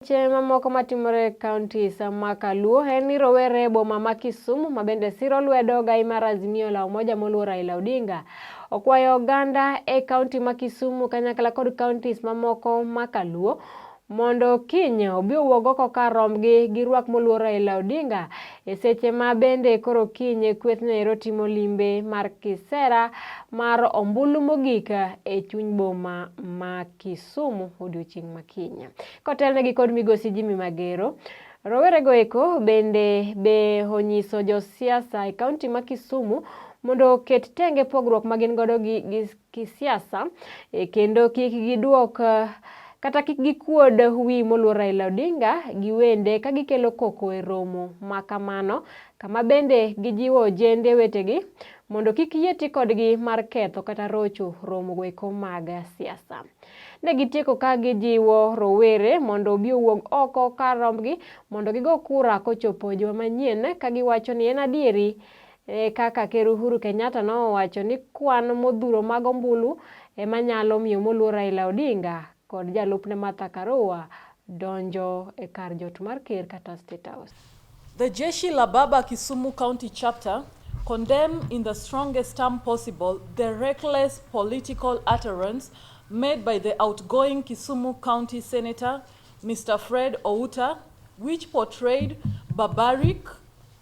Chema moko matimore counties ma Kaluo en ni rowere boma ma Kisumu mabende siro lwedo gai mar Azimio la Umoja Moluor Raila Odinga okwayo oganda e county ma Kisumu kanyakla kod counties mamoko ma Kaluo mondo Kiny obi owuog oko kar rombgi gi rwak Moluor Raila Odinga e seche ma bende koro Kiny kwethne timo limbe mar kisera mar ombulu mogik e chuny boma ma Kisumu odiochieng' ma Kiny. Kotelnegi kod migosi Jimmy Magero, rowere go eko bende onyiso josiasa e county ma Kisumu mondo ket tenge pogruok magin godo gi kisiasa kendo kik giduok kata kik gikuod wi Moluor Raila Odinga giwende ka gikelo koko e romo makamano kama bende gijiwo jende wetegi mondo kik yeti kodgi mar ketho kata rocho romo goeko mag siasa. Ne gitieko ka gijiwo rowere mondo obi owuog oko kar rombgi mondo gigo kura kochopo juma manyien ka giwacho ni en adieri kaka Ker Uhuru Kenyatta nowacho ni kwan modhuro mag ombulu ema nyalo miyo Moluor Raila Odinga kod jalupne Martha Karua donjo e kar jot mar ker kata State House. The Jeshi la Baba Kisumu County Chapter condemned in the strongest term possible the reckless political utterance made by the outgoing Kisumu County Senator, Mr. Fred Outa, which portrayed barbaric,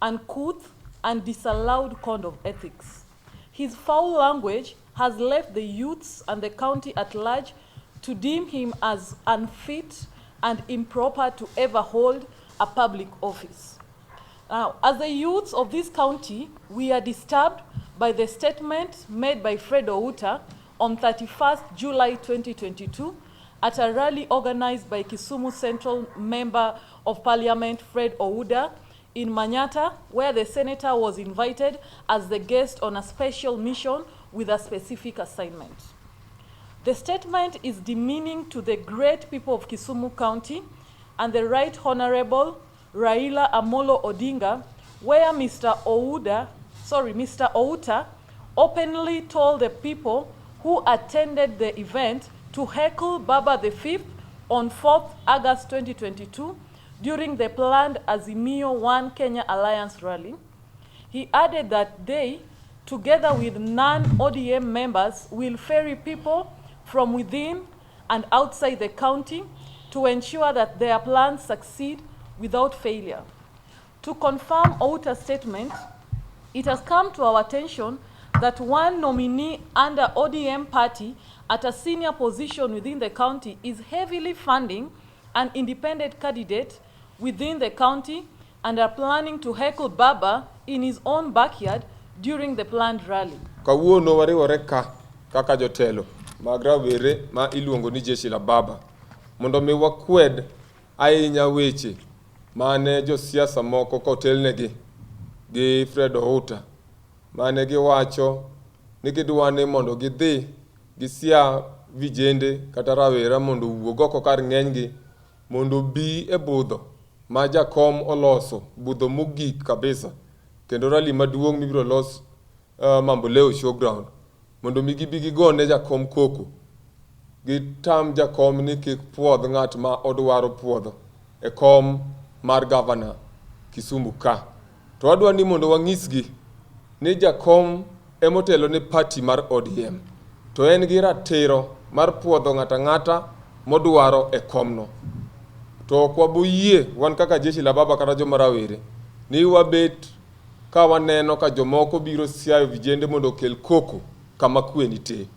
uncouth, and disallowed code of ethics. His foul language has left the youths and the county at large to deem him as unfit and improper to ever hold a public office. Now, as the youths of this county, we are disturbed by the statement made by Fred Outa on 31st July 2022 at a rally organized by Kisumu Central Member of Parliament Fred Ouda in Manyata, where the senator was invited as the guest on a special mission with a specific assignment. The statement is demeaning to the great people of Kisumu County and the Right Honorable Raila Amolo Odinga, where Mr. Outa openly told the people who attended the event to heckle Baba the Fifth on 4th August 2022 during the planned Azimio One Kenya Alliance rally. He added that they, together with non-ODM members, will ferry people from within and outside the county to ensure that their plans succeed without failure. To confirm Outa's statement, it has come to our attention that one nominee under ODM party at a senior position within the county is heavily funding an independent candidate within the county and are planning to heckle Baba in his own backyard during the planned rally. Kawuono wariwore kaka jotelo mag rawere ma iluongo ni Jeshi la Baba mondo mi wakwed ahinya weche mane josiasa moko kotelnegi gi Fred Outa mane giwacho ni gidwane mondo gidhi gisia vijende kata rawera mondo wuog oko kar ng'enygi mondo bi e budho ma jakom oloso budho mogik kabisa kendo rally maduong' mibiro los Mamboleo Showground mondo mi gibi gigone jakom koko gitam jakom ni kik puodh ng'at ma odwaro puodho e kom mar governor Kisumu ka. To adwa ni mondo wang'isgi ni jakom emotelo ni party mar ODM to en gi ratiro mar puodho ng'ata modwaro e komno. To kwa boyie wan kaka Jeshi la Baba kata joma rawere ni wabet ka waneno ka jomoko biro siayo vijende mondo kel koko kama kwe nitie.